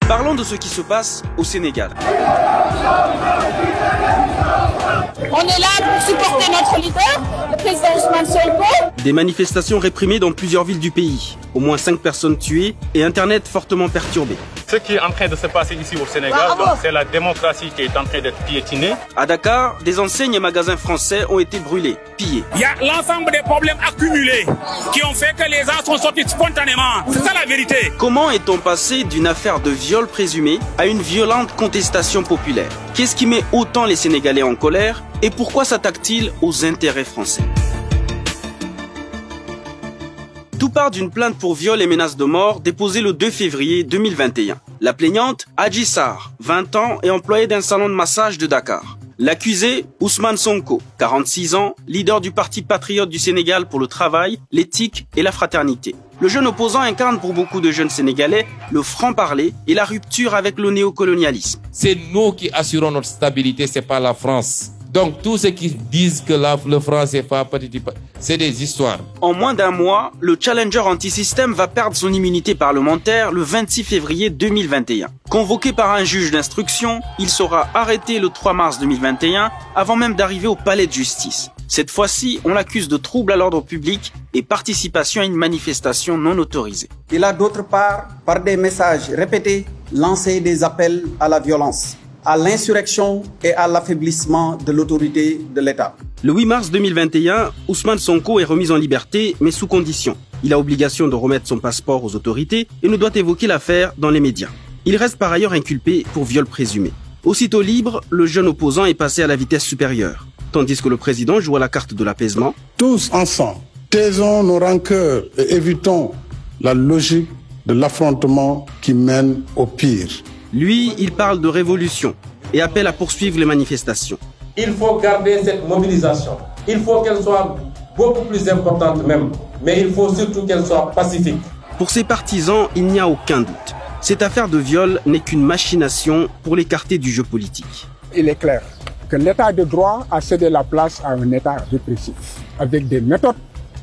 Parlons de ce qui se passe au Sénégal. On est là pour supporter notre leader, le président Ousmane Sonko. Des manifestations réprimées dans plusieurs villes du pays. Au moins 5 personnes tuées et Internet fortement perturbé. Ce qui est en train de se passer ici au Sénégal, c'est la démocratie qui est en train d'être piétinée. À Dakar, des enseignes et magasins français ont été brûlés, pillés. Il y a l'ensemble des problèmes accumulés qui ont fait que les gens sont sortis spontanément. C'est ça la vérité. Comment est-on passé d'une affaire de viol présumé à une violente contestation populaire? Qu'est-ce qui met autant les Sénégalais en colère et pourquoi s'attaque-t-il aux intérêts français? Tout part d'une plainte pour viol et menace de mort déposée le 2 février 2021. La plaignante, Adji Sarr, 20 ans et employée d'un salon de massage de Dakar. L'accusé, Ousmane Sonko, 46 ans, leader du Parti patriote du Sénégal pour le travail, l'éthique et la fraternité. Le jeune opposant incarne pour beaucoup de jeunes Sénégalais le franc-parler et la rupture avec le néocolonialisme. C'est nous qui assurons notre stabilité, c'est pas la France. Donc tous ceux qui disent que le franc CFA, c'est des histoires. En moins d'un mois, le challenger anti-système va perdre son immunité parlementaire le 26 février 2021. Convoqué par un juge d'instruction, il sera arrêté le 3 mars 2021 avant même d'arriver au palais de justice. Cette fois-ci, on l'accuse de trouble à l'ordre public et participation à une manifestation non autorisée. Il a d'autre part, par des messages répétés, lancé des appels à la violence, à l'insurrection et à l'affaiblissement de l'autorité de l'État. Le 8 mars 2021, Ousmane Sonko est remis en liberté, mais sous condition. Il a obligation de remettre son passeport aux autorités et ne doit évoquer l'affaire dans les médias. Il reste par ailleurs inculpé pour viol présumé. Aussitôt libre, le jeune opposant est passé à la vitesse supérieure, tandis que le président joue à la carte de l'apaisement. Tous ensemble, taisons nos rancœurs et évitons la logique de l'affrontement qui mène au pire. Lui, il parle de révolution et appelle à poursuivre les manifestations. Il faut garder cette mobilisation. Il faut qu'elle soit beaucoup plus importante même. Mais il faut surtout qu'elle soit pacifique. Pour ses partisans, il n'y a aucun doute. Cette affaire de viol n'est qu'une machination pour l'écarter du jeu politique. Il est clair que l'état de droit a cédé la place à un état répressif, avec des méthodes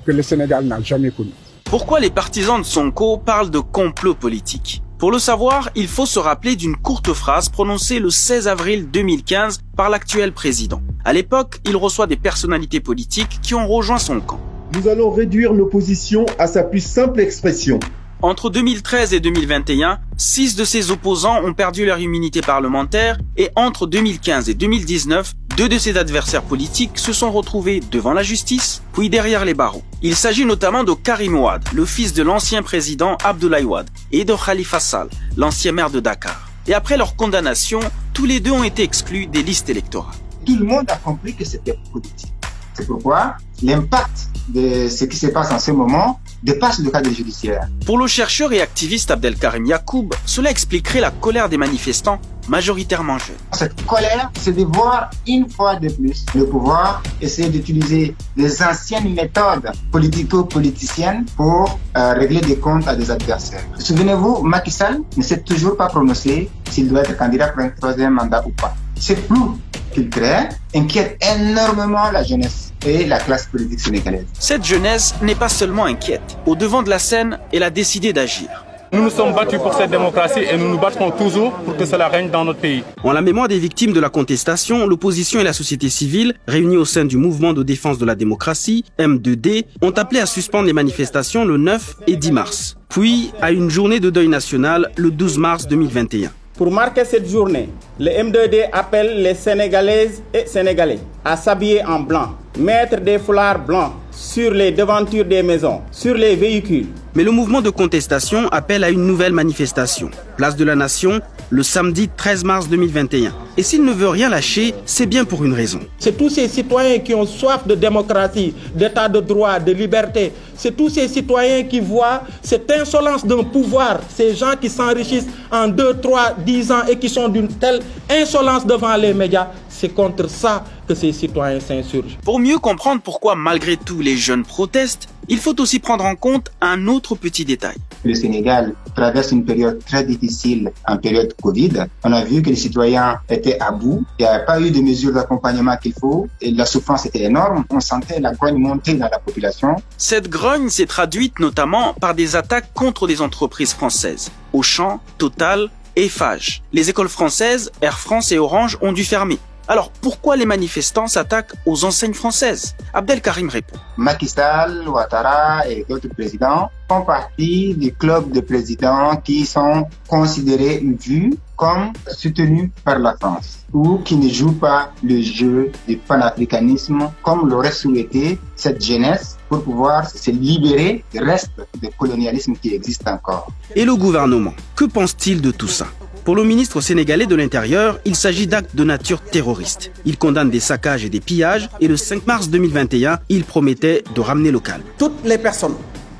que le Sénégal n'a jamais connues. Pourquoi les partisans de Sonko parlent de complot politique? Pour le savoir, il faut se rappeler d'une courte phrase prononcée le 16 avril 2015 par l'actuel président. À l'époque, il reçoit des personnalités politiques qui ont rejoint son camp. Nous allons réduire l'opposition à sa plus simple expression. Entre 2013 et 2021, 6 de ses opposants ont perdu leur immunité parlementaire et entre 2015 et 2019, 2 de ses adversaires politiques se sont retrouvés devant la justice, puis derrière les barreaux. Il s'agit notamment de Karim Wade, le fils de l'ancien président Abdoulaye Wade, et de Khalifa Sall, l'ancien maire de Dakar. Et après leur condamnation, tous les deux ont été exclus des listes électorales. Tout le monde a compris que c'était politique. C'est pourquoi l'impact de ce qui se passe en ce moment dépasse le cadre judiciaire. Pour le chercheur et activiste Abdelkarim Yacoub, cela expliquerait la colère des manifestants, majoritairement jeunes. Cette colère, c'est de voir une fois de plus le pouvoir essayer d'utiliser les anciennes méthodes politico-politiciennes pour régler des comptes à des adversaires. Souvenez-vous, Macky Sall ne s'est toujours pas prononcé s'il doit être candidat pour un 3e mandat ou pas. Ce flou qu'il crée inquiète énormément la jeunesse et la classe politique sénégalaise. Cette jeunesse n'est pas seulement inquiète. Au devant de la scène, elle a décidé d'agir. Nous nous sommes battus pour cette démocratie et nous nous battrons toujours pour que cela règne dans notre pays. En la mémoire des victimes de la contestation, l'opposition et la société civile, réunies au sein du mouvement de défense de la démocratie, M2D, ont appelé à suspendre les manifestations le 9 et 10 mars, puis à une journée de deuil national le 12 mars 2021. Pour marquer cette journée, le M2D appelle les Sénégalaises et Sénégalais à s'habiller en blanc, mettre des foulards blancs sur les devantures des maisons, sur les véhicules. Mais le mouvement de contestation appelle à une nouvelle manifestation, place de la Nation, le samedi 13 mars 2021. Et s'il ne veut rien lâcher, c'est bien pour une raison. C'est tous ces citoyens qui ont soif de démocratie, d'état de droit, de liberté. C'est tous ces citoyens qui voient cette insolence d'un pouvoir, ces gens qui s'enrichissent en 2, 3, 10 ans et qui sont d'une telle insolence devant les médias. C'est contre ça que ces citoyens s'insurgent. Pour mieux comprendre pourquoi malgré tout les jeunes protestent, il faut aussi prendre en compte un autre petit détail. Le Sénégal traverse une période très difficile en période Covid. On a vu que les citoyens étaient à bout. Il n'y avait pas eu de mesures d'accompagnement qu'il faut. Et la souffrance était énorme. On sentait la grogne monter dans la population. Cette grogne s'est traduite notamment par des attaques contre des entreprises françaises. Auchan, Total Eiffage. Les écoles françaises, Air France et Orange ont dû fermer. Alors pourquoi les manifestants s'attaquent aux enseignes françaises? Abdelkarim répond. Macky Sall, Ouattara et d'autres présidents font partie du club de présidents qui sont considérés, vus comme soutenus par la France ou qui ne jouent pas le jeu du panafricanisme comme l'aurait souhaité cette jeunesse pour pouvoir se libérer du reste du colonialisme qui existe encore. Et le gouvernement, que pense-t-il de tout ça? Pour le ministre sénégalais de l'Intérieur, il s'agit d'actes de nature terroriste. Il condamne des saccages et des pillages et le 5 mars 2021, il promettait de ramener le calme. Toutes les personnes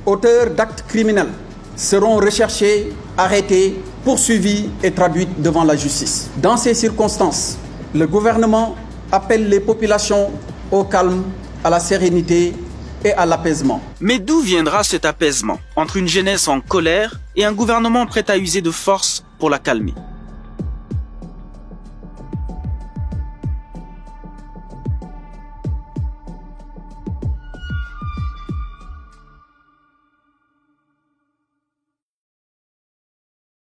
auteurs d'actes criminels seront recherchées, arrêtées, poursuivies et traduites devant la justice. Dans ces circonstances, le gouvernement appelle les populations au calme, à la sérénité et à l'apaisement. Mais d'où viendra cet apaisement entre une jeunesse en colère et un gouvernement prêt à user de force pour la calmer?